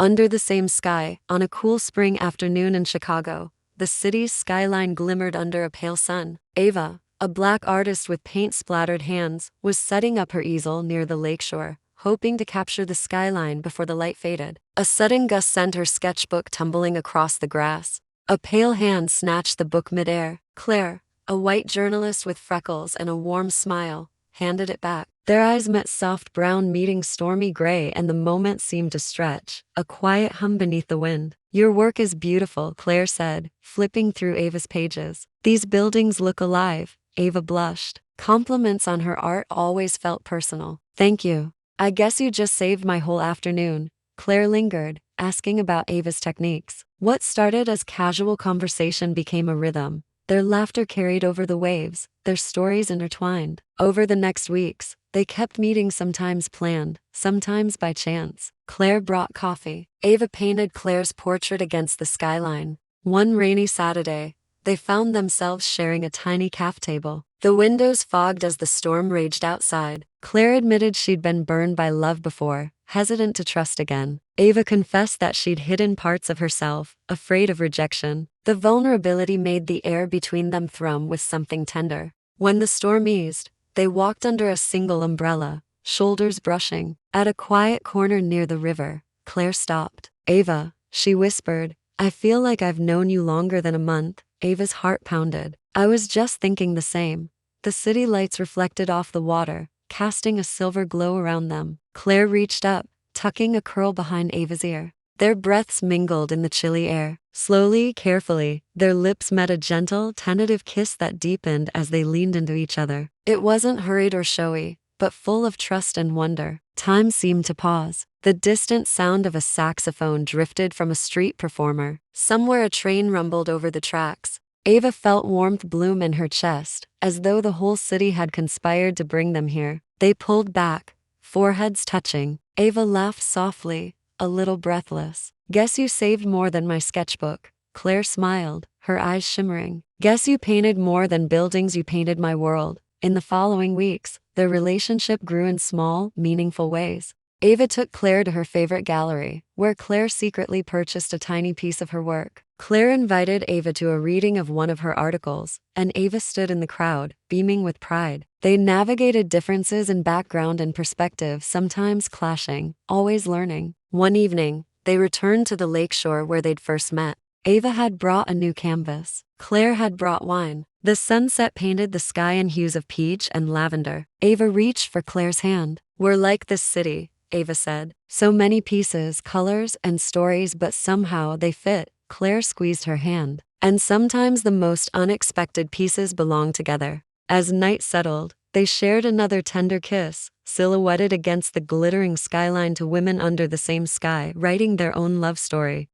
Under the same sky, on a cool spring afternoon in Chicago, the city's skyline glimmered under a pale sun. Ava, a black artist with paint-splattered hands, was setting up her easel near the lakeshore, hoping to capture the skyline before the light faded. A sudden gust sent her sketchbook tumbling across the grass. A pale hand snatched the book midair. Claire, a white journalist with freckles and a warm smile, handed it back. Their eyes met soft brown meeting stormy gray, and the moment seemed to stretch, a quiet hum beneath the wind. "Your work is beautiful," Claire said, flipping through Ava's pages. "These buildings look alive." Ava blushed. Compliments on her art always felt personal. "Thank you. I guess you just saved my whole afternoon." Claire lingered, asking about Ava's techniques. What started as casual conversation became a rhythm. Their laughter carried over the waves, their stories intertwined. Over the next weeks, they kept meeting, sometimes planned, sometimes by chance. Claire brought coffee. Ava painted Claire's portrait against the skyline. One rainy Saturday, they found themselves sharing a tiny cafe table. The windows fogged as the storm raged outside. Claire admitted she'd been burned by love before, hesitant to trust again. Ava confessed that she'd hidden parts of herself, afraid of rejection. The vulnerability made the air between them thrum with something tender. When the storm eased, they walked under a single umbrella, shoulders brushing. At a quiet corner near the river, Claire stopped. "Ava," she whispered, "I feel like I've known you longer than a month." Ava's heart pounded. "I was just thinking the same." The city lights reflected off the water, casting a silver glow around them. Claire reached up, tucking a curl behind Ava's ear. Their breaths mingled in the chilly air. Slowly, carefully, their lips met, a gentle, tentative kiss that deepened as they leaned into each other. It wasn't hurried or showy, but full of trust and wonder. Time seemed to pause. The distant sound of a saxophone drifted from a street performer. Somewhere a train rumbled over the tracks. Ava felt warmth bloom in her chest, as though the whole city had conspired to bring them here. They pulled back, foreheads touching. Ava laughed softly, a little breathless. "Guess you saved more than my sketchbook." Claire smiled, her eyes shimmering. "Guess you painted more than buildings, you painted my world." In the following weeks, their relationship grew in small, meaningful ways. Ava took Claire to her favorite gallery, where Claire secretly purchased a tiny piece of her work. Claire invited Ava to a reading of one of her articles, and Ava stood in the crowd, beaming with pride. They navigated differences in background and perspective, sometimes clashing, always learning. One evening, they returned to the lakeshore where they'd first met. Ava had brought a new canvas. Claire had brought wine. The sunset painted the sky in hues of peach and lavender. Ava reached for Claire's hand. "We're like this city," Ava said. "So many pieces, colors, and stories, but somehow they fit." Claire squeezed her hand. "And sometimes the most unexpected pieces belong together." As night settled, they shared another tender kiss, silhouetted against the glittering skyline, to women under the same sky, writing their own love story.